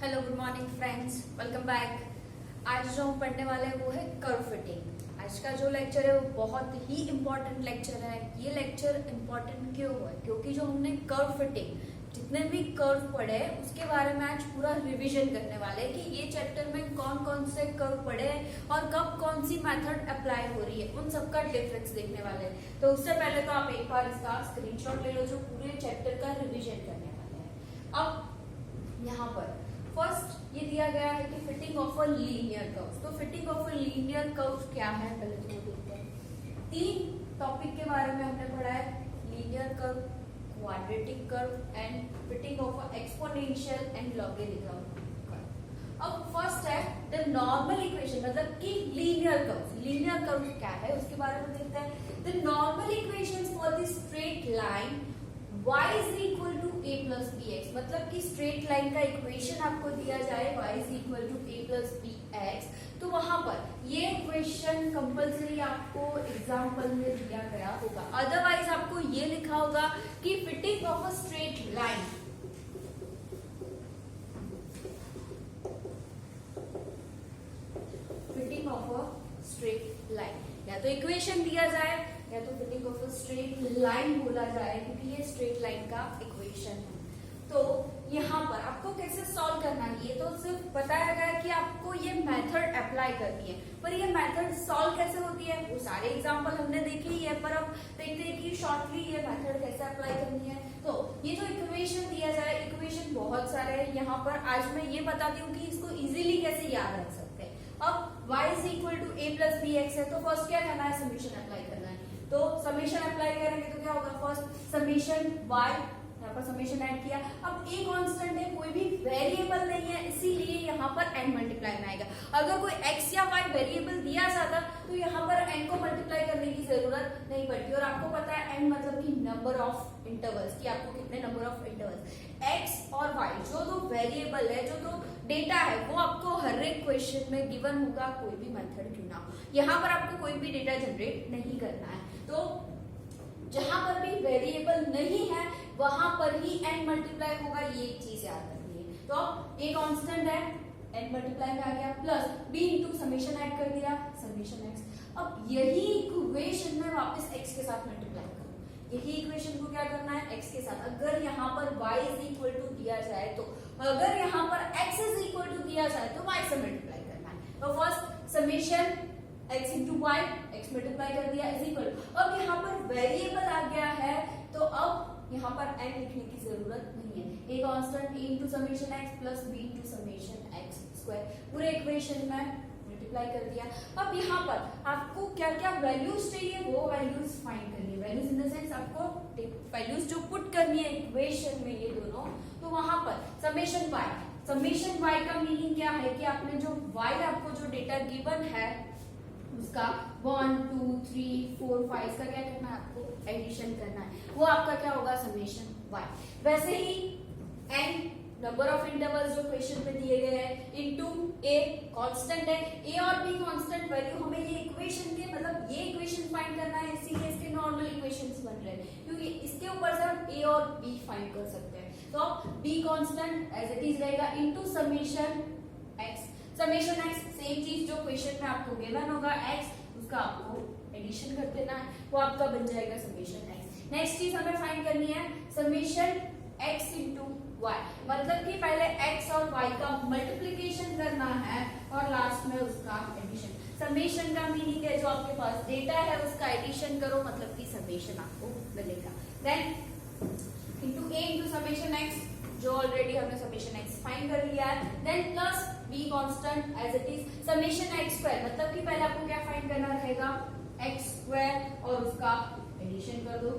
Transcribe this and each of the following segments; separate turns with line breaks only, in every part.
Hello good morning friends, welcome back. आज जो हम पढ़ने वाले हैं वो है कर्व फिटिंग। आज का जो लेक्चर है वो बहुत ही इम्पोर्टेंट लेक्चर है। ये लेक्चर इम्पोर्टेंट क्यों है? क्योंकि जो हमने कर्व फिटिंग जितने भी कर्व पढ़े उसके बारे में आज पूरा रिवीजन करने वाले हैं कि ये चैप्टर में कौन कौन से कर्व पढ़े और कब कौन सी मेथड अप्लाई हो रही है, उन सबका डिफरेंस देखने वाले हैं। तो उससे पहले तो आप एक बार इसका स्क्रीनशॉट ले लो जो पूरे चैप्टर का रिविजन करने वाले हैं। अब यहाँ पर फर्स्ट ये दिया गया है कि fitting of a linear curve. तो fitting of a linear curve क्या है पहले तो वो देखते हैं। तीन टॉपिक के बारे में हमने पढ़ा है, linear curve, quadratic curve and fitting of a exponential and logarithm curve. अब फर्स्ट है द नॉर्मल इक्वेशन, मतलब कि लीनियर कर्व। लीनियर कर्व क्या है उसके बारे में देखते हैं। The normal equations for the straight line y is equal to a plus bx, मतलब कि स्ट्रेट लाइन का इक्वेशन आपको दिया जाए y is equal to a plus bx, तो वहां पर ये इक्वेशन कंपल्सरी आपको एग्जाम्पल में दिया गया होगा। अदरवाइज आपको ये लिखा होगा कि fitting of a straight line, fitting of a straight line, या तो इक्वेशन दिया जाए या तो fitting of a straight line बोला जाए, क्योंकि ये स्ट्रेट लाइन का इक्वेशन है। तो यहाँ पर आपको कैसे सॉल्व करना है ये तो सिर्फ बताया गया कि आपको ये मेथड अप्लाई करनी है, पर ये मेथड सॉल्व कैसे होती है वो सारे एग्जांपल हमने देखे ही है, पर अब देखते हैं कि शॉर्टली ये मेथड कैसे अप्लाई करनी है। तो ये जो इक्वेशन दिया जाए, इक्वेशन बहुत सारे हैं यहाँ पर, आज मैं ये बताती हूँ कि इसको इजीली कैसे याद रख सकते हैं। अब y is equal to a plus bx है, तो फर्स्ट क्या करना है, समीशन अप्लाई करना है। तो समीशन अप्लाई करेंगे तो क्या होगा, फर्स्ट समीशन y, यहाँ पर समीशन ऐड किया। अब a कांस्टेंट है, कोई भी वेरिएबल नहीं है, इसीलिए यहाँ पर n मल्टीप्लाई में आएगा। अगर कोई x या y वेरिएबल दिया जाता तो यहाँ पर n को मल्टीप्लाई करने की जरूरत नहीं पड़ती। और आपको पता है n मतलब कि नंबर ऑफ इंटरवल्स, कि आपको कितने नंबर ऑफ इंटरवल्स, x और y जो दो वेरिएबल है, जो दो डेटा है, वो आपको हर एक क्वेश्चन में गिवन होगा, कोई भी मेथड क्यों ना हो। यहाँ पर आपको कोई भी डेटा जनरेट नहीं करना है। तो जहां पर भी वेरिएबल नहीं है वहां पर ही n मल्टीप्लाई होगा, ये एक चीज याद रखनी है। तो अब a कांस्टेंट है, n मल्टीप्लाई में आ गया, plus b into summation add कर दिया, समीशन x। अब यही इक्वेशन में वापस x के साथ मल्टीप्लाई करो, यही इक्वेशन को क्या करना है, x के साथ। अगर यहाँ पर y इज इक्वल टू दिया जाए तो, अगर यहाँ पर x इज इक्वल टू दिया जाए तो y से मल्टीप्लाई करना है। तो first summation x into y, x multiply कर दिया इज इक्वल। अब यहाँ पर वेरिएबल आ गया है तो अब यहाँ पर n लिखने की जरूरत नहीं है, a constant a into summation x plus b into summation x square, पूरे इक्वेशन में मल्टीप्लाई कर दिया। अब यहाँ पर आपको क्या क्या वैल्यूज चाहिए वो वैल्यूज फाइंड करनी है। वैल्यूज इन द सेंस आपको वैल्यूज जो पुट करनी है इक्वेशन में ये दोनों, तो वहां पर समेशन y, समेशन y का मीनिंग क्या है कि आपने जो y आपको जो डेटा गिवन है उसका 1 2 3 4 5 का क्या करना है, आपको एडिशन करना है, वो आपका क्या होगा, समेशन y। वैसे ही n नंबर ऑफ इंटरवल्स जो क्वेश्चन में दिए गए हैं इनटू a कांस्टेंट है, a और b कांस्टेंट वैल्यू, हमें ये इक्वेशन के मतलब ये इक्वेशन फाइंड करना है, इसीलिए इसके नॉर्मल इक्वेशंस बन रहे हैं, क्योंकि इसके ऊपर से हम a और b फाइंड कर सकते हैं। तो b constant as it is रहेगा into summation x, summation x same चीज जो क्वेश्चन में आपको गिवन होगा x, उसका आपको एडिशन कर देना है, वो आपका बन जाएगा समेशन x। नेक्स्ट चीज हमें फाइंड करनी है समेशन x इंटू वाई, मतलब कि पहले x और y का मल्टीप्लीकेशन करना है और लास्ट में उसका एडिशन। समेशन का मीनिंग है जो आपके पास डेटा है उसका एडिशन करो, मतलब कि समेशन आपको मिलेगा। Then into a into summation x, जो ऑलरेडी हमने समेशन x फाइंड कर लिया है, then plus b constant as it is summation x square, मतलब कि पहले आपको क्या फाइंड करना रहेगा, x स्क्वायर और उसका एडिशन कर दो,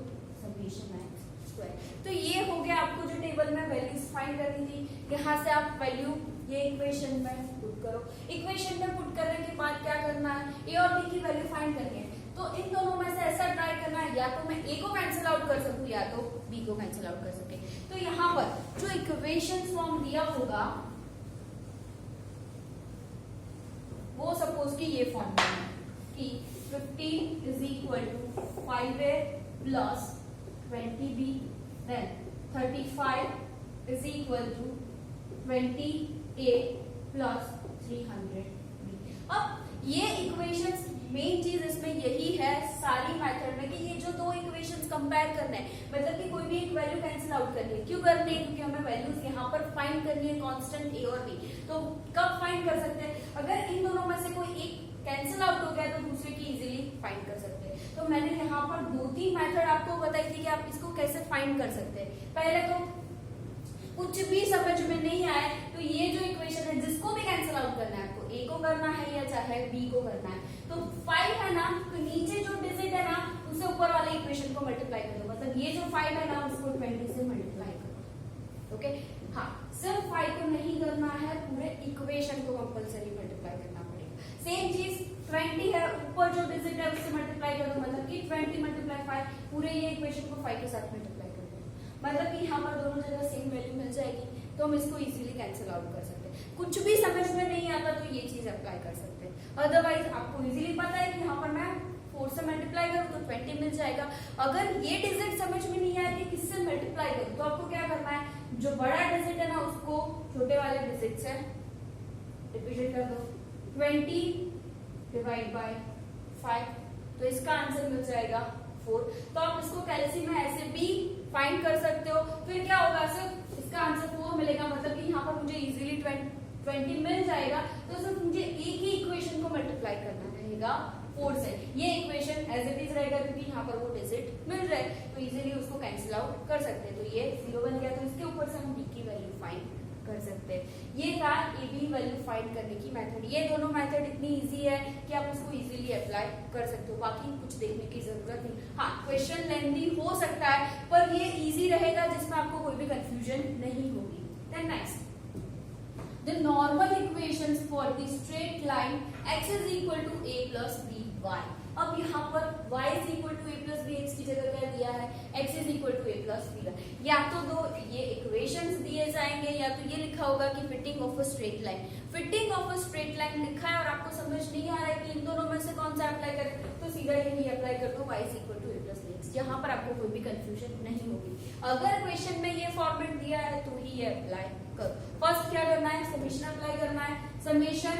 समेशन x स्क्वायर। तो ये हो गया आपको जो टेबल में वैल्यूज फाइंड करनी थी, यहाँ से आप वैल्यू ये इक्वेशन में पुट करो। इक्वेशन में पुट करने के बाद क्या करना है, a और b की वैल्यू फाइंड करनी है। तो इन दोनों में से ऐसा ट्राई करना है या तो मैं a को कैंसिल आउट कर सकूं या तो b को कैंसिल आउट कर सके। तो यहाँ पर जो इक्वेशन फॉर्म दिया होगा वो सपोज कि ये फॉर्म में है कि 15 is equal to 5a plus 20b, then 35 is equal to 20 a plus 300b। अब ये इक्वेशंस मेन चीज इसमें यही है सारी मेथड में कि ये जो दो इक्वेशंस कंपेयर करने हैं, मतलब कि कोई भी एक वैल्यू कैंसिल आउट करनी है। क्यों करनी है? क्योंकि हमें वैल्यूज यहाँ पर फाइंड करनी है कांस्टेंट a और b। तो कब फाइंड कर सकते हैं? अगर इन दोनों में से कोई एक कैंसिल आउट हो गया तो दूसरे की इजीली फाइंड कर सकते हैं। तो मैंने यहाँ पर 2-3 मेथड आपको बताई थी कि आप इसको कैसे फाइंड कर सकते हैं। पहले तो कुछ भी समझ में नहीं आए तो ये जो इक्वेशन है जिसको भी कैंसिल आउट करना है, आपको a को करना है या चाहे b को करना है, तो 5 है ना, तो नीचे जो डिजिट है ना उससे ऊपर वाले इक्वेशन को मल्टीप्लाई कर दो। मतलब ये जो 5 है ना उसको 20 से मल्टीप्लाई करो। ओके, हाँ, सिर्फ 5 को नहीं करना है, पूरे इक्वेशन को कंपल्सरी मल्टीप्लाई करना पड़ेगा। सेम चीज 20 है, ऊपर जो डिजिट है उससे मल्टीप्लाई कर दो। मतलब कि 20 मल्टीप्लाई 5, पूरे ये इक्वेशन को 5 के साथ मल्टीप्लाई कर दो। मतलब कि यहाँ पर दोनों जगह सेम वैल्यू मिल जाएगी, तो हम इसको इजीली कैंसिल आउट कर सकते हैं। कुछ भी समझ में नहीं आता तो ये चीज अप्लाई कर सकते हैं। अदरवाइज आपको इजीली पता है कि यहाँ पर मैं 4 से मल्टीप्लाई करूँ तो 20 मिल जाएगा। अगर ये डिजिट समझ में नहीं आया कि किससे मल्टीप्लाई करूँ, तो आपको क्या करना है, जो बड़ा डिजिट है ना उसको छोटे वाले डिजिट से रिप्रेजेंट कर दो। 20 डिवाइड बाय 5, तो इसका आंसर मिल जाएगा 4। तो आप इसको कैलसी में ऐसे भी फाइंड कर सकते हो। फिर क्या होगा, सिर्फ इसका आंसर 4 मिलेगा। मतलब कि यहाँ पर मुझे इजीली 20 मिल जाएगा। तो सिर्फ मुझे एक ही इक्वेशन को मल्टीप्लाई करना रहेगा 4 से। ये इक्वेशन एज इट इज रहेगा क्योंकि यहाँ पर वो डिजिट मिल रहा है, तो इजीली उसको कैंसिल आउट कर सकते हैं। तो ये 0 बन गया, तो इसके ऊपर से हम b की वैल्यू फाइंड कर सकते हैं। ये था ए बी वैल्यू फाइंड करने की मेथड। ये दोनों मेथड इतनी इजी है कि आप इसको इजीली अप्लाई कर सकते हो, बाकी कुछ देखने की जरूरत नहीं। हाँ, क्वेश्चन लेंथी हो सकता है पर ये इजी रहेगा जिसमें आपको कोई भी कंफ्यूजन नहीं होगी। Then next, the normal equations for the straight line x is equal to a plus b y। अब यहाँ पर y is equal to a plus b, x की जगह क्या दिया है, x is equal to a plus b। या तो दो ये इक्वेशंस दिए जाएंगे या तो ये लिखा होगा कि fitting of a straight line. Fitting of a straight line लिखा है और आपको समझ नहीं आ रहा है कि इन दोनों में से कौन सा अप्लाई करें, तो सीधा यही अप्लाई कर दो, y is equal to a plus b। यहाँ पर आपको कोई भी कंफ्यूजन नहीं होगी। अगर क्वेश्चन में ये फॉर्मेट दिया है तो ही ये अप्लाई करो। फर्स्ट क्या करना है, समेशन अप्लाई करना है। Summation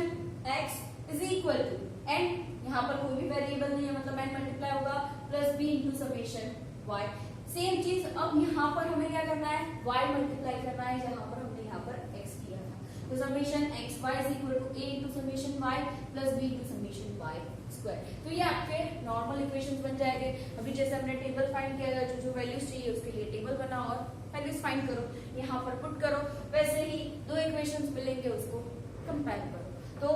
x is equal to n, यहाँ पर कोई भी वेरिएबल नहीं है मतलब n मल्टीप्लाई होगा plus b into summation y। Same चीज अब यहाँ पर हमें क्या करना है, y मल्टीप्लाई करना है जहाँ पर हमने यहाँ पर x किया था। तो summation x y is equal to a into summation y plus b into summation y square. तो ये आपके नॉर्मल इक्वेशंस बन जाएंगे। अभी जैसे हमने टेबल फाइंड किया था, जो जो वैल्यूज चाहिए उसके लिए टेबल बनाओ और वैल्यूज फाइंड करो, यहाँ पर पुट करो। वैसे ही दो इक्वेशंस मिलेंगे उसको कंपेयर करो, तो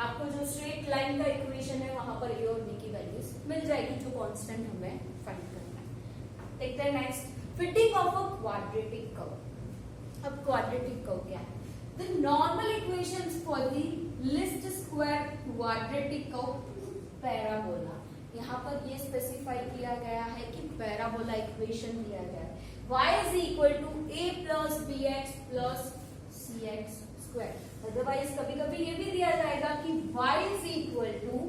आपको जो स्ट्रेट लाइन का इक्वेशन है वहां पर ए और बी की वैल्यूज मिल जाएगी जो कांस्टेंट हमें फाइंड करना है। देखते हैं next, fitting of a quadratic curve. अब क्वाड्रेटिक कर्व क्या है, the normal equations for the least square quadratic curve parabola. यहाँ पर ये स्पेसिफाई किया गया है कि पैराबोला इक्वेशन दिया गया है, y is equal to a plus bx plus cx square. Otherwise कभी कभी ये भी दिया जाएगा कि y is equal to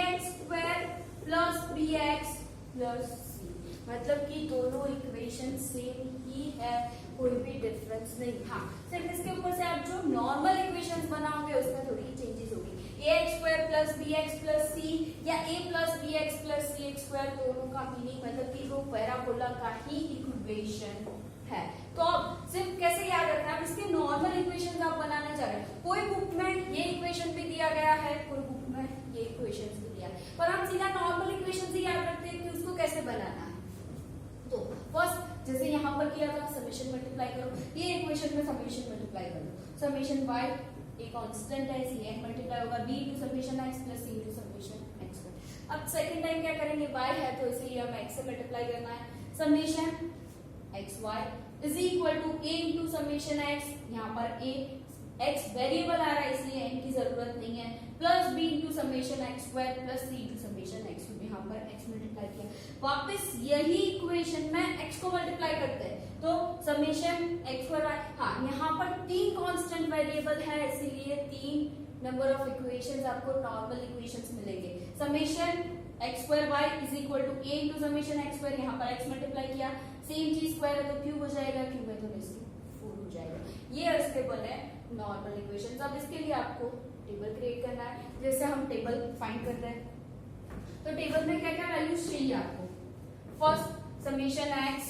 ax square plus bx plus c। मतलब कि दोनों इक्वेशन सेम ही है, कोई भी डिफरेंस नहीं। हाँ, सिर्फ इसके ऊपर से आप जो नॉर्मल इक्वेशंस बनाओगे उसमें थोड़ी चेंजेस होगी। ax square plus bx plus c या a plus bx plus cx square, दोनों का मीनिंग मतलब कि वो पैराबोला का ही इक्वेशन है। तो अब सिर्फ कैसे याद रखना है, इसके नॉर्मल इक्वेशन आप बनाना चाह रहे हैं। कोई बुक में ये इक्वेशन भी दिया गया है, कोई बुक में ये इक्वेशन भी दिया है, पर हम सीधा नॉर्मल इक्वेशन से याद रखते हैं कि उसको कैसे बनाना है। तो फर्स्ट जैसे यहाँ पर किया था, समेशन मल्टीप्लाई करो, ये इक्वेशन में समेशन मल्टीप्लाई करो। समेशन y एक कांस्टेंट है इसलिए n मल्टीप्लाई होगा b into summation x plus c into summation x। अब सेकंड टाइम क्या करेंगे, y है तो इसलिए हम x से मल्टीप्लाई करना है। Summation xy is equal to a into summation x, यहाँ पर a x वेरिएबल आ रहा है इसलिए n की जरूरत नहीं है, plus b into summation x square plus c into summation x, यहाँ पर x मल्टीप्लाई किया। वापस यही इक्वेशन में x को मल्टीप्लाई करते हैं तो समेशन x स्क्वायर y। हाँ, यहाँ पर 3 कांस्टेंट वेरिएबल है इसीलिए 3 नंबर ऑफ इक्वेशंस आपको नॉर्मल इक्वेशंस मिलेंगे। Summation x square y is equal to a into summation x square, यहाँ पर x मल्टीप्लाई किया, सेम चीज स्क्वायर है तो क्यूब हो जाएगा, क्यूब है तो बेस 4 हो जाएगा। ये इसके बने नॉर्मल इक्वेशन। अब इसके लिए आपको टेबल क्रिएट करना है। जैसे हम टेबल फाइंड करते हैं तो टेबल में क्या क्या वैल्यूज चाहिए आपको। फर्स्ट समेशन एक्स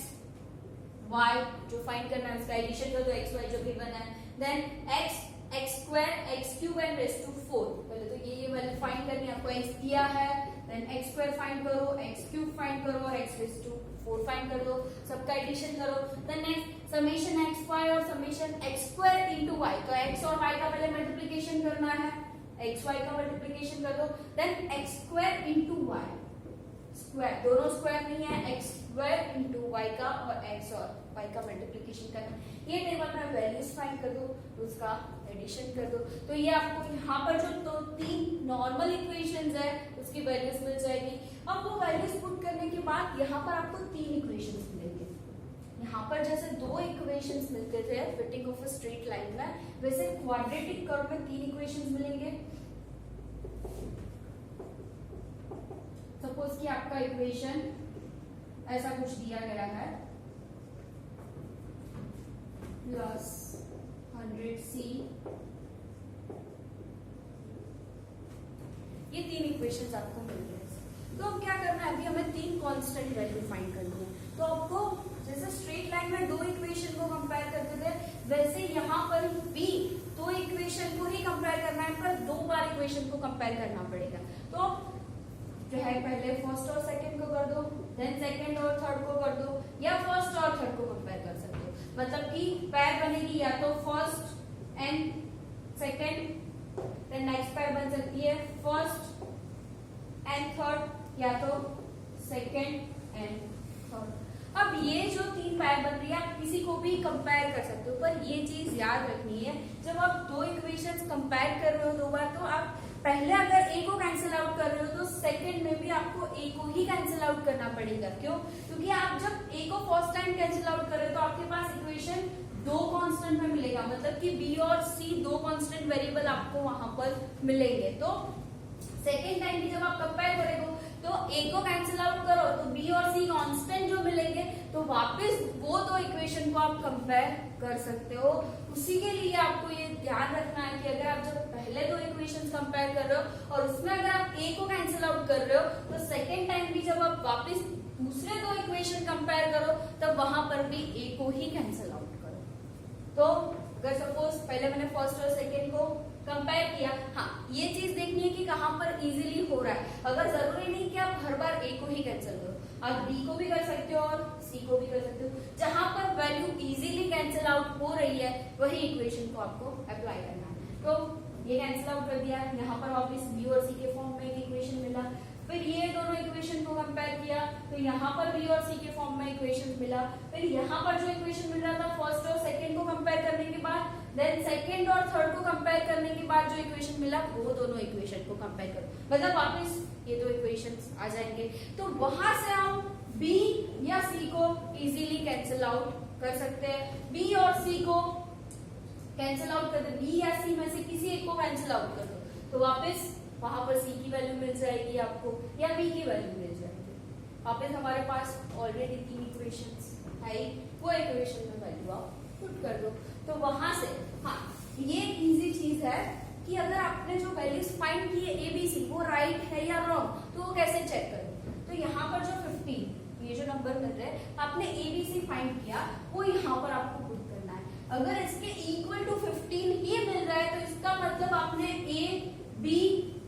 वाई जो फाइंड करना है, उसका एडिशन कर दो एक्स वाई जो गिवन है। Then x x square x cube and raise to 4। पहले तो ये वैल्यू फाइंड करनी है, आपको एक्स दिया है। देन एक्स स्क्वायर फाइंड करो, एक्स क्यूब फाइंड करो और एक्स रेस टू 4 फाइंड कर दो, सबका एडिशन करो। Then next summation x y और summation x square into y. तो एक्स और वाई का पहले मल्टीप्लिकेशन करना है, एक्स वाई का मल्टीप्लिकेशन कर दो। Then x square into y square, दोनों स्क्वायर नहीं है, एक्स स्क्वायर इनटू वाई का और एक्स और वाई का मल्टीप्लिकेशन करना। ये टेबल में वैल्यूज फाइंड कर दो, उसका एडिशन कर दो। तो ये आपको यहाँ पर जो तो 3 नॉर्मल इक्वेशंस है उसकी वैल्यूज मिल जाएगी। अब वो वैल्यूज पुट करने के बाद यहाँ पर आपको 3 इक्वेशंस मिलेंगे। यहाँ पर जैसे 2 इक्वेशंस मिलते थे fitting of a straight line में, वैसे क्वाड्रेटिक कर्व में 3 इक्वेशंस मिलेंगे। सपोज कि आपका इक्वेशन ऐसा कुछ दिया गया है, प्लस 100c, ये 3 इक्वेशंस आपको मिल गए। तो अब क्या करना है, अभी हमें 3 कांस्टेंट वैल्यू फाइंड करनी है। तो आपको जैसे स्ट्रेट लाइन में 2 इक्वेशन को कंपेयर करते थे, वैसे यहाँ पर भी 2 इक्वेशन को ही कंपेयर करना है, पर 2 बार इक्वेशन को कंपेयर करना पड़ेगा। तो जो है पहले फर्स्ट और सेकंड को कर दो, देन सेकंड और थर्ड को कर दो, या फर्स्ट और थर्ड को कंपेयर कर सकते हो। मतलब कि पैर बनेगी या तो first and second, then next pair बन सकती है फर्स्ट एंड थर्ड, या तो सेकंड एंड थर्ड। अब ये जो 3 पैर बन रही है आप किसी को भी कंपेयर कर सकते हो, पर ये चीज याद रखनी है, जब आप 2 इक्वेशंस कंपेयर कर रहे हो 2 बार, तो आप पहले अगर ए को कैंसिल आउट कर रहे हो तो सेकंड में भी आपको ए को ही कैंसिल आउट करना पड़ेगा। क्यों? क्योंकि आप जब ए को फर्स्ट टाइम कैंसिल आउट कर रहे हो तो आपके पास इक्वेशन 2 कांस्टेंट में मिलेगा, मतलब कि बी और सी 2 कांस्टेंट वेरिएबल आपको वहां पर मिलेंगे। तो सेकेंड टाइम भी जब आप कंपेयर करोगे तो ए को कैंसिल आउट करो तो बी और सी कांस्टेंट जो मिलेंगे, तो वापस वो 2 इक्वेशन को आप कंपेयर कर सकते हो। उसी के लिए आपको ये ध्यान रखना है कि अगर आप जब पहले 2 इक्वेशंस कंपेयर कर रहे हो और उसमें अगर आप ए को कैंसिल आउट कर रहे हो, तो सेकेंड टाइम भी जब आप वापस दूसरे 2 इक्वेशन कंपेयर करो तब वहां पर भी ए को ही कैंसिल आउट करो। तो अगर सपोज पहले मैंने फर्स्ट और सेकेंड को कंपेयर किया, हाँ ये चीज देखनी है कि कहां पर इजीली हो रहा है। अगर जरूरी नहीं कि आप हर बार ए को ही कैंसिल करो, आप बी को भी कर सकते हो और सी को भी कर सकते हो। जहां पर वैल्यू इजीली कैंसिल आउट हो रही है वही इक्वेशन को आपको अप्लाई करना है। तो ये कैंसिल आउट कर दिया, यहाँ पर वापस बी और सी के फॉर्म में एक इक्वेशन मिला। फिर ये दोनों इक्वेशन को कंपेयर किया तो यहाँ पर बी और सी के फॉर्म में इक्वेशन मिला। फिर यहाँ पर जो इक्वेशन मिल रहा था फर्स्ट और सेकंड को कंपेयर करने के बाद, देन सेकंड और थर्ड को कंपेयर करने के बाद जो इक्वेशन मिला वो दोनों इक्वेशन को कंपेयर करो, मतलब वापस ये 2 इक्वेशंस आ जाएंगे। तो वहां से हम बी या सी को इजीली कैंसिल आउट कर सकते हैं। बी और सी को कैंसिल आउट कर दो, बी या सी में से किसी एक को कैंसिल आउट कर दो, तो वापस वहां पर सी की वैल्यू मिल जाएगी आपको या बी की वैल्यू मिल जाएगी। वापस हमारे पास ऑलरेडी 3 इक्वेशंस है, वो इक्वेशन में वैल्यू आप पुट कर दो। तो वहां से हाँ ये इजी चीज है कि अगर आपने जो वैल्यूज फाइंड की है ए बी सी वो राइट है या रॉन्ग, तो वो कैसे चेक करो। तो यहाँ पर जो 15 ये जो नंबर मिल रहे हैं आपने ए बी सी फाइंड किया, वो यहाँ पर आपको पुट करना है। अगर इसके इक्वल टू 15 ही मिल रहा है तो इसका मतलब आपने ए बी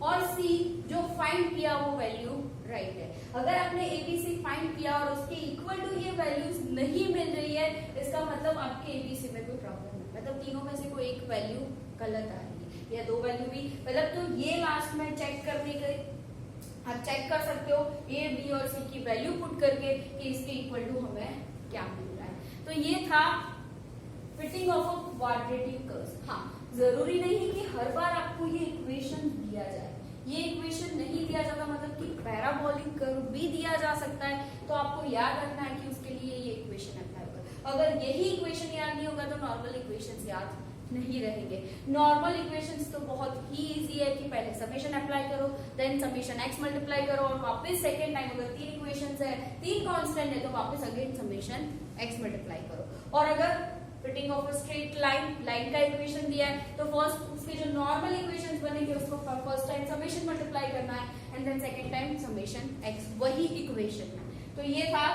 और सी जो फाइंड किया वो वैल्यू राइट है। अगर आपने एबीसी फाइंड किया और उसके इक्वल टू ये वैल्यूज नहीं मिल रही है, इसका मतलब आपके एबीसी में कोई प्रॉब्लम है, मतलब तीनों में से कोई एक वैल्यू गलत आ रही है या 2 वैल्यू भी, मतलब तो ये लास्ट में चेक करने के आप चेक कर सकते हो ए बी और सी की वैल्यू पुट करके कि इसके इक्वल टू हमें क्या मिल रहा है। तो ये था fitting of a quadratic curve. हाँ जरूरी नहीं कि हर बार आपको ये इक्वेशन दिया जाए, ये इक्वेशन नहीं दिया जाता मतलब कि पैराबोलिक कर्व भी दिया जा सकता है, तो आपको याद रखना है कि उसके लिए ये इक्वेशन अप्लाई होगा। अगर यही इक्वेशन याद नहीं होगा तो नॉर्मल इक्वेशंस याद नहीं रहेंगे। नॉर्मल इक्वेशंस तो बहुत ही इजी है कि पहले समेशन अप्लाई करो, देन समेशन एक्स मल्टीप्लाई करो और वापस सेकेंड टाइम अगर 3 इक्वेशंस है 3 कांस्टेंट है तो वापस अगेन समेशन एक्स मल्टीप्लाई करो। और अगर fitting of a straight line, line का इक्वेशन दिया है तो फर्स्ट उसके जो नॉर्मल इक्वेशंस बनेंगे उसको फर्स्ट टाइम समेशन मल्टीप्लाई करना है and then second time summation x, वही इक्वेशन है। तो ये था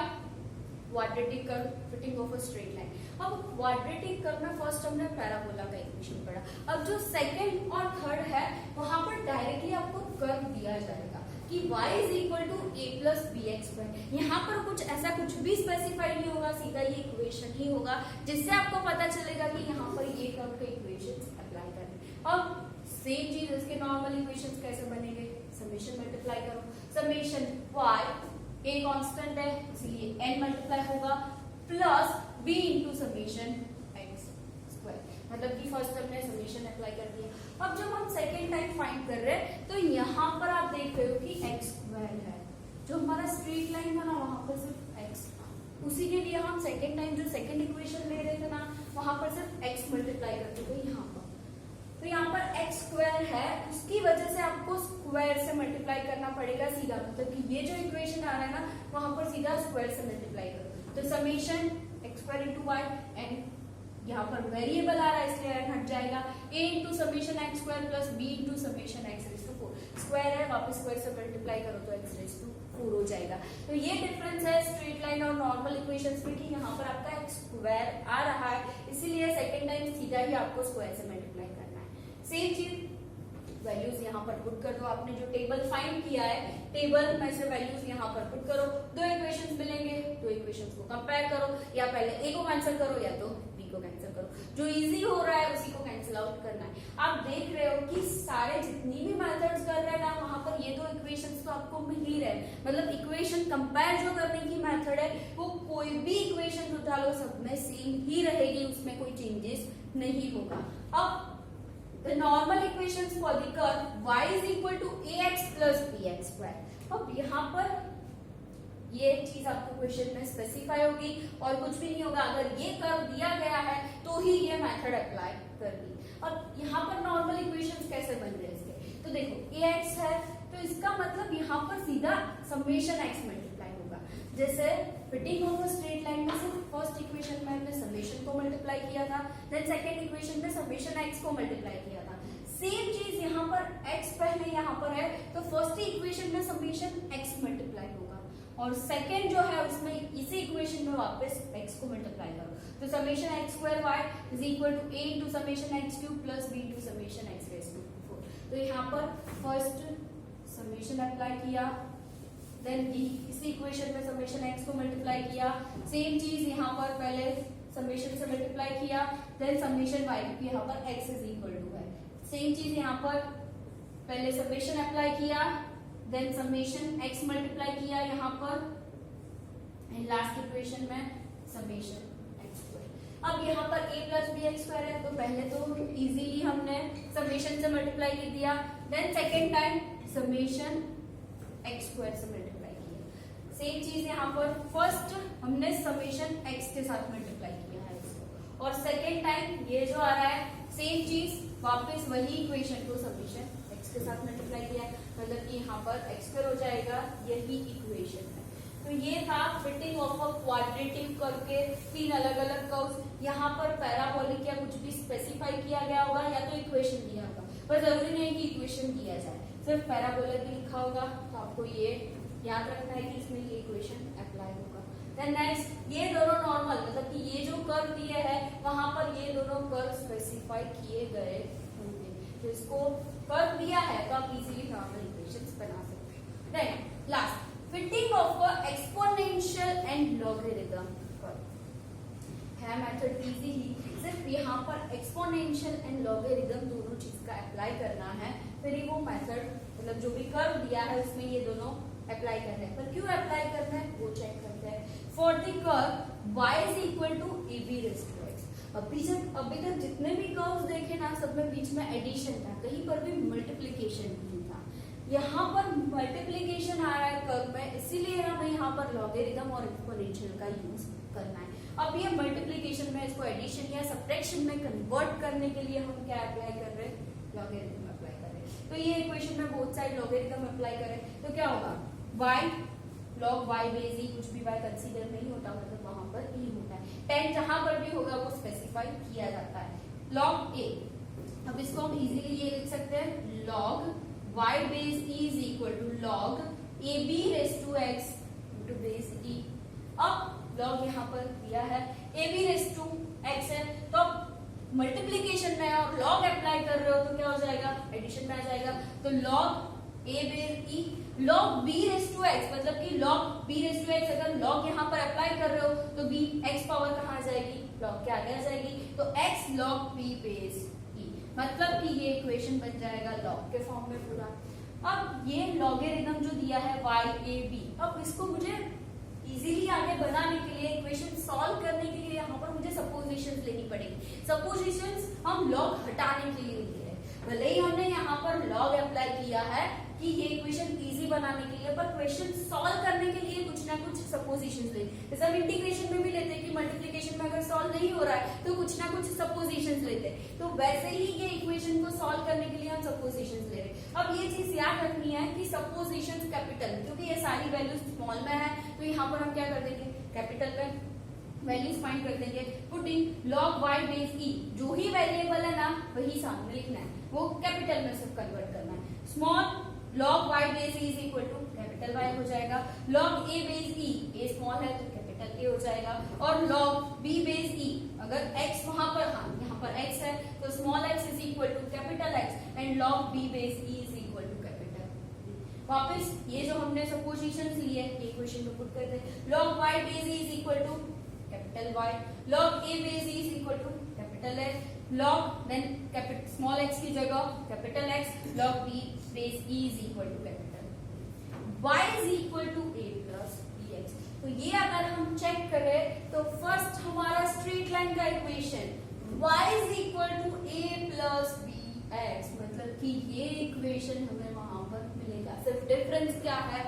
quadratic curve, fitting of a straight line. अब क्वाड्रेटिक कर्व में फर्स्ट हमने पैराबोला का इक्वेशन पढ़ा। अब जो सेकंड और थर्ड है वहां पर डायरेक्टली आपको कर्व दिया जाएगा कि y is equal to a plus b x y. यहाँ पर कुछ ऐसा कुछ भी स्पेसिफाई नहीं होगा, सीधा ये इक्वेशन ही होगा जिससे आपको पता चलेगा कि यहाँ पर ये कर्व के इक्वेशंस अप्लाई करने। अब सेम चीज इसके नॉर्मल इक्वेशंस कैसे बनेंगे, समेशन मल्टीप्लाई करो, समेशन y a कांस्टेंट है इसलिए n मल्टीप्लाई होगा plus b into summation x square, मतलब कि फर्स्ट हमने समेशन अप्लाई कर दिया। अब जब हम सेकेंड टाइम फाइंड कर रहे हैं तो यहाँ पर आप देख रहे हो कि x स्क्वायर है, जो हमारा स्ट्रेट लाइन था ना वहां पर सिर्फ x था, उसी के लिए हम सेकेंड टाइम जो सेकेंड इक्वेशन ले रहे थे ना वहां पर सिर्फ x मल्टीप्लाई करते थे यहाँ पर। तो यहाँ पर x स्क्वायर है, उसकी वजह से आपको स्क्वायर से मल्टीप्लाई करना पड़ेगा सीधा, मतलब कि ये जो इक्वेशन आ रहा है ना वहां पर सीधा स्क्वायर से मल्टीप्लाई करो। तो summation x square into y, and यहाँ पर वेरिएबल आ रहा है इसलिए n हट जाएगा, a into summation x square plus b into summation x raise to 4, square है वापस स्क्वायर से मल्टीप्लाई करो तो x रेज टू 4 हो जाएगा। तो ये डिफरेंस है स्ट्रेट लाइन और नॉर्मल इक्वेशंस में कि यहाँ पर आपका x स्क्वायर आ रहा है, इसीलिए सेकेंड टाइम सीधा ही आपको स्क्वायर से मल्टीप्लाई करना है। सेम चीज वैल्यूज यहाँ पर पुट कर दो, आपने जो टेबल फाइंड किया है टेबल में से वैल्यूज यहाँ पर पुट करो, दो इक्वेशंस मिलेंगे, दो इक्वेशंस को कंपेयर करो, या पहले ए को कैंसिल करो या तो बी को कैंसिल करो, जो इजी हो रहा है उसी को कैंसिल आउट करना है। आप देख रहे हो कि सारे जितनी भी मेथड्स कर रहे हैं ना वहां पर ये दो इक्वेशंस तो आपको मिल ही रहे हैं, मतलब इक्वेशन कंपेयर जो करने की मेथड है वो कोई भी इक्वेशन उठा लो सब में सेम ही रहेगी, उसमें कोई चेंजेस नहीं होगा। अब the normal equations for the curve y is equal to ax plus bx square। अब यहाँ पर ये चीज आपको क्वेश्चन में स्पेसिफाई होगी और कुछ भी नहीं होगा, अगर ये कर्व दिया गया है तो ही ये मेथड अप्लाई करनी। अब यहाँ पर नॉर्मल इक्वेशंस कैसे बन रहे हैं इसके, तो देखो ax है तो इसका मतलब यहाँ पर सीधा समेशन x मल्टीप्लाई होगा, जैसे fitting of a straight line में सिर्फ फर्स्ट इक्वेशन में हमने समेशन को मल्टीप्लाई किया था, देन सेकंड इक्वेशन में समेशन x को मल्टीप्लाई किया था। सेम चीज यहाँ पर x पहले यहाँ पर है तो फर्स्ट इक्वेशन में समेशन x मल्टीप्लाई होगा और सेकंड जो है उसमें इसी इक्वेशन में वापस x को मल्टीप्लाई करो, तो summation x square y is equal to a into summation x cube plus b into summation x raise to 4। तो यहाँ पर फर्स्ट समेशन अप्लाई किया, देन इसी इक्वेशन में समेशन x को मल्टीप्लाई किया, सेम चीज यहाँ पर पहले समेशन से मल्टीप्लाई किया, देन समेशन y क्योंकि यहाँ पर x इज इक्वल टू है, सेम चीज यहाँ पर पहले समेशन अप्लाई किया, देन समेशन x मल्टीप्लाई किया यहाँ पर, एंड लास्ट इक्वेशन में समेशन x स्क्वायर। अब यहाँ पर a plus b x square है तो पहले तो इजीली हमने समेशन से मल्टीप्लाई कर दिया, then second time summation x square से मल्टीप्लाई किया। सेम चीज यहाँ पर फर्स्ट हमने समेशन x के साथ मल्टीप्लाई किया है इसको, और सेकेंड टाइम ये जो आ रहा है सेम चीज वापस वही इक्वेशन को समेशन x के साथ मल्टीप्लाई किया है, मतलब कि यहाँ पर x स्क्वायर हो जाएगा, यही इक्वेशन है। तो ये था fitting of a quadratic curve के तीन अलग अलग कर्व्स। यहाँ पर पैराबोलिक या कुछ भी स्पेसिफाई किया गया होगा या तो इक्वेशन दिया होगा, पर जरूरी नहीं कि इक्वेशन दिया जाए, सिर्फ पैराबोलिक भी लिखा होगा, तो आपको ये याद रखना है कि इसमें ये इक्वेशन अप्लाई होगा। देन नेक्स्ट ये दोनों नॉर्मल, मतलब कि ये जो कर्व दिए है वहां पर ये दोनों कर्व स्पेसिफाई किए गए होंगे, तो इसको कर्व दिया है तो आप इजीली नॉर्मल इक्वेशंस बना सकते हैं। Then last fitting of exponential and logarithm curve है मेथड इजी ही, सिर्फ यहाँ पर एक्सपोनेंशियल एंड लॉगरिथम दोनों चीज का अप्लाई करना है, फिर ही वो मेथड मतलब जो भी कर्व दिया है उसमें ये दोनों अप्लाई करना है। पर क्यों अप्लाई करना है वो चेक करते हैं। For the curve y is equal to ab raise to x। अभी तक जितने भी कर्व्स देखे ना सब में बीच में एडिशन था, कहीं पर भी मल्टीप्लिकेशन नहीं था। यहाँ पर मल्टीप्लिकेशन आ रहा है कर्व में, इसीलिए हमें यहाँ पर लॉगरिथम और एक्सपोनेंशियल का यूज करना है। अब ये मल्टीप्लिकेशन में इसको एडिशन या सब्ट्रैक्शन में कन्वर्ट करने के लिए हम क्या अप्लाई कर रहे हैं, लॉगरिथम अप्लाई कर रहे हैं। तो ये इक्वेशन में बोथ साइड लॉगरिथम अप्लाई करें तो क्या होगा, y log y base e, कुछ भी y कंसीडर नहीं होता मतलब वहां पर e होता है। 10 जहां पर भी होगा वो स्पेसिफाई किया जाता है। log a, अब इसको हम इजीली ये लिख सकते हैं log y base e is equal to log ab raise to x into base e। अब log यहाँ पर दिया है ab रेस टू x है, तो मल्टीप्लीकेशन में और log अप्लाई कर रहे हो तो क्या हो जाएगा, एडिशन में आ जाएगा। तो log a base e log b raise to x, मतलब कि log b raise to x अगर log यहाँ पर अप्लाई कर रहे हो तो b x पावर कहाँ आ जाएगी, log के आगे आ जाएगी, तो x log b base e, मतलब कि ये इक्वेशन बन जाएगा log के फॉर्म में पूरा। अब ये लॉगरिथम जो दिया है y a b, अब इसको मुझे इजीली आगे बनाने के लिए, इक्वेशन सॉल्व करने के लिए यहाँ पर मुझे सपोजिशंस लेनी पड़ेगी। सपोजिशंस हम log हटाने के लिए लिए है, भले ही हमने यहाँ पर log अप्लाई किया है कि ये इक्वेशन इजी बनाने के लिए, पर क्वेश्चन सॉल्व करने के लिए कुछ ना कुछ सपोजिशंस ले, जैसे हम इंटीग्रेशन में भी लेते हैं कि मल्टीप्लिकेशन में अगर सॉल्व नहीं हो रहा है तो कुछ ना कुछ सपोजिशंस लेते हैं, तो वैसे ही ये इक्वेशन को सॉल्व करने के लिए हम सपोजिशंस ले रहे हैं। अब ये चीज याद रखनी है कि सपोजिशंस कैपिटल, क्योंकि ये सारी वैल्यूज स्मॉल में है, तो यहाँ पर हम क्या कर देंगे, कैपिटल में वैल्यूज फाइंड कर देंगे, putting log y base e, जो ही वेरिएबल है ना वही सामने लिखना है, वो कैपिटल में सब कन्वर्ट करना है। Small log y base e is equal to capital Y हो जाएगा, log a base e, a small है तो कैपिटल A हो जाएगा, और log b बेस e, अगर x वहां पर, हाँ यहाँ पर x है तो small x is equal to capital X, and log b base e is equal to capital. वापस ये जो हमने सपोजिशंस लिए इक्वेशन में पुट कर दे, log y base e is equal to capital Y, log a base e is equal to capital A, log then capital small x की जगह capital X, log b base e is equal to capital y is equal to a plus bx। तो ये अगर हम check करें तो first हमारा straight line का equation y is equal to a plus bx, मतलब कि ये इक्वेशन हमें वहां पर मिलेगा। सिर्फ डिफरेंस क्या है,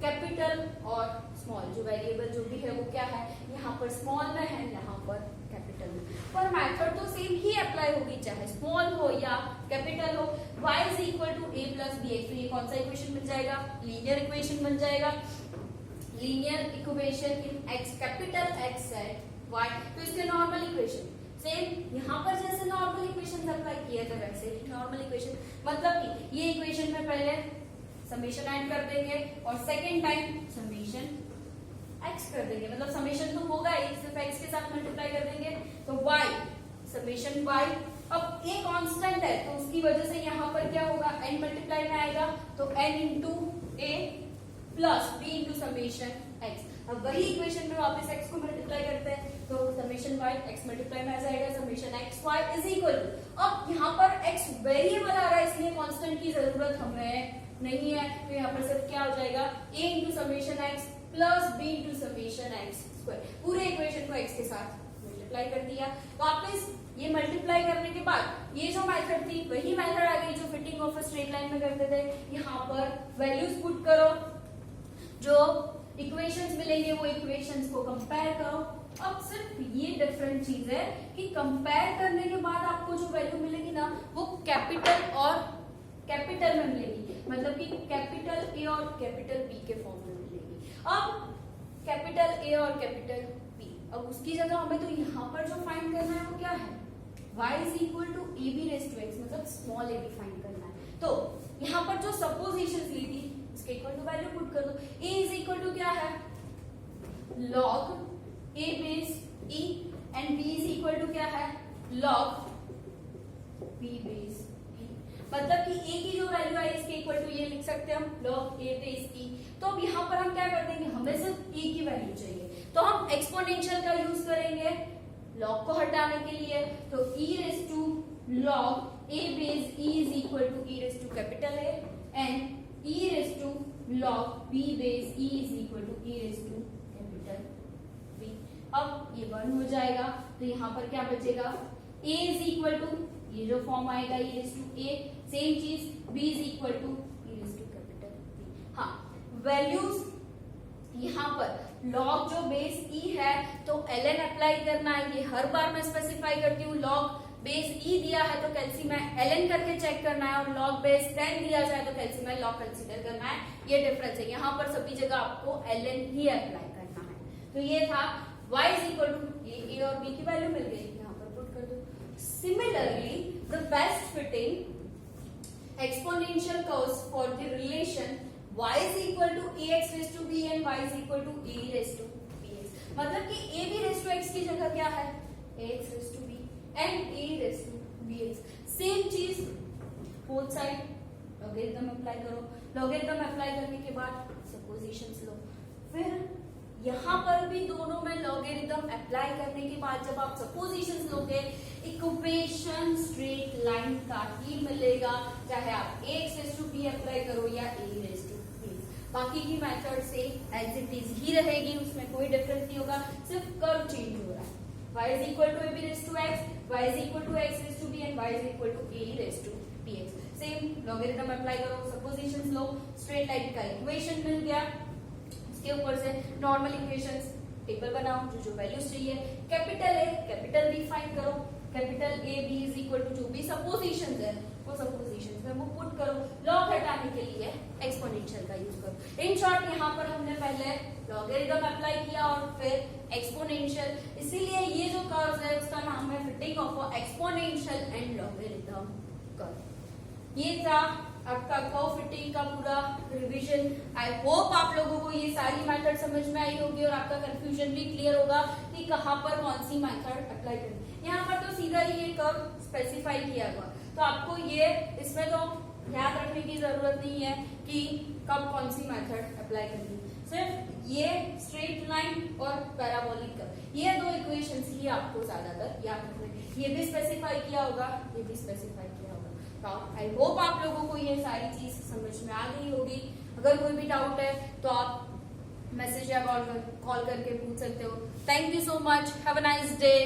कैपिटल और स्मॉल, जो वेरिएबल जो भी है वो क्या है, यहाँ पर स्मॉल में है, यहाँ पर कैपिटल में, पर मेथड तो सेम ही अप्लाई होगी चाहे स्मॉल हो या कैपिटल हो। y is equal to a plus bx, तो ये कौन सा इक्वेशन बन जाएगा, लीनियर इक्वेशन बन जाएगा। Linear equation in x, capital X set y, तो इसके नॉर्मल इक्वेशन सेम यहाँ पर जैसे नॉर्मल इक्वेशन अप्लाई किए थे वैसे ही नॉर्मल इक्वेशन, मतलब कि ये इक्वेशन में पहले समेशन ऐड कर देंगे और सेकेंड टाइम समेशन x कर देंगे, मतलब समेशन तो होगा ही, सिर्फ x के साथ मल्टीप्लाई कर देंगे, तो y समेशन y। अब a कांस्टेंट है तो उसकी वजह से यहाँ पर क्या होगा, n मल्टीप्लाई में आएगा, तो n into a plus b into summation x। अब वही इक्वेशन में वापस x को मल्टीप्लाई करते हैं तो समेशन y x मल्टीप्लाई में आ जाएगा, summation x y is equal to, अब यहाँ पर x वेरिएबल आ रहा है इसलिए कांस्टेंट की जरूरत हमें नहीं है, तो यहाँ पर सिर्फ क्या हो जाएगा, a into summation x plus b into summation x square, पूरे इक्वेशन को x के साथ मल्टीप्लाई कर दिया। वापस ये मल्टीप्लाई करने के बाद ये जो मेथड थी वही मेथड आ गई जो fitting of a straight line में करते थे, यहाँ पर वैल्यूज पुट करो, जो इक्वेशंस मिलेंगे वो इक्वेशंस को कंपेयर करो। अब सिर्फ ये डिफरेंट चीज है कि कंपेयर करने के बाद आपको जो वैल्यू मिलेगी ना वो कैपिटल और कैपिटल में मिलेगी, मतलब कि कैपिटल A और कैपिटल B के फॉर्म में मिलेगी। अब कैपिटल A और कैपिटल B, अब उसकी जगह हमें तो यहाँ पर जो फाइंड करना है वो क्या है, y is equal to a b raise to x, मतलब स्मॉल a b फाइंड करना है। तो यहाँ पर जो सपोजिशंस ली थी उसके इक्वल टू वैल्यू पुट कर दो, a इज इक्वल टू क्या है, log a base e, and b is equal to क्या है, log b बेस e, मतलब कि a की जो वैल्यू आई इसके इक्वल टू ये लिख सकते हैं हम log a बेस e। तो अब यहाँ पर हम क्या कर देंगे, हमें सिर्फ a की वैल्यू चाहिए तो हम एक्सपोनेंशियल का यूज करेंगे log को हटाने के लिए, तो e raise to log a base e is equal to e raise to capital A and e raise to log b base e is equal to e raise to capital B। अब ये 1 हो जाएगा तो यहाँ पर क्या बचेगा, a is equal to ये जो फॉर्म आएगा e raise to a, same चीज b is equal to e raise to capital B। हाँ, वैल्यूज यहाँ पर log जो बेस e है तो ln अप्लाई करना है, ये हर बार मैं स्पेसिफाई करती हूँ, log बेस ई दिया है तो कैल्सी में ln करके चेक करना है, और log बेस 10 दिया जाए तो कैल्सी में log कंसीडर करना है। ये डिफरेंस है, यहाँ पर सभी जगह आपको ln ही अप्लाई करना है। तो ये था y इज इक्वल टू ये a और b की वैल्यू मिल गई, यहाँ पर पुट कर दो। Similarly the best fitting exponential curves for the relation y is equal to ax raised to b and y is equal to a raised to bx, मतलब कि a b raised to x की जगह क्या है, ax raised to b and a raised to bx। Same चीज both side logarithm apply करो, logarithm apply करने के बाद सपोजिशंस लो, फिर यहाँ पर भी दोनों में लॉगरिथम अप्लाई करने के बाद जब आप सपोजिशंस लोगे इक्वेशन स्ट्रेट लाइन का ही मिलेगा, चाहे आप ax raised to b apply करो या a raised to b। बाकी की मेथड से एज इट इज ही रहेगी, उसमें कोई डिफरेंस नहीं होगा, सिर्फ कर्व चेंज हो रहा है। y is equal to ab raised to x, y is equal to x raised to b and y is equal to a raised to bx। Same logarithm apply करो, suppositions लो, straight line का equation मिल गया, उसके ऊपर से normal equations table बनाओ, जो जो values चाहिए, capital A capital B find करो, capital A B is equal to जो भी सपोजिशंस है वो सपोजिशंस में वो पुट करो, लॉग हटाने के लिए एक्सपोनेंशियल का यूज करो। इन शॉर्ट यहाँ पर हमने पहले लॉगरिथम अप्लाई किया और फिर एक्सपोनेंशियल, इसीलिए ये जो कर्व है उसका नाम है fitting of exponential and logarithm curve. ये था आपका कर्व फिटिंग का पूरा रिवीजन। आई होप आप लोगों को ये सारी मेथड समझ में आई होगी और आपका कंफ्यूजन भी क्लियर होगा कि कहाँ पर कौन सी मेथड अप्लाई करनी। यहाँ पर तो सीधा ही ये कर्व स्पेसिफाई किया हुआ, तो आपको ये इसमें तो याद रखने की जरूरत नहीं है कि कब कौन सी मेथड अप्लाई करनी, सिर्फ ये स्ट्रेट लाइन और पैराबोलिक कर्व, ये दो इक्वेशंस ही आपको ज्यादातर याद रखने। ये भी स्पेसिफाई किया होगा, ये भी स्पेसिफाई किया होगा। तो आई होप आप लोगों को ये सारी चीज समझ में आ गई होगी। अगर कोई भी डाउट है तो आप मैसेज या कॉल करके पूछ सकते हो। Thank you so much, have a nice day.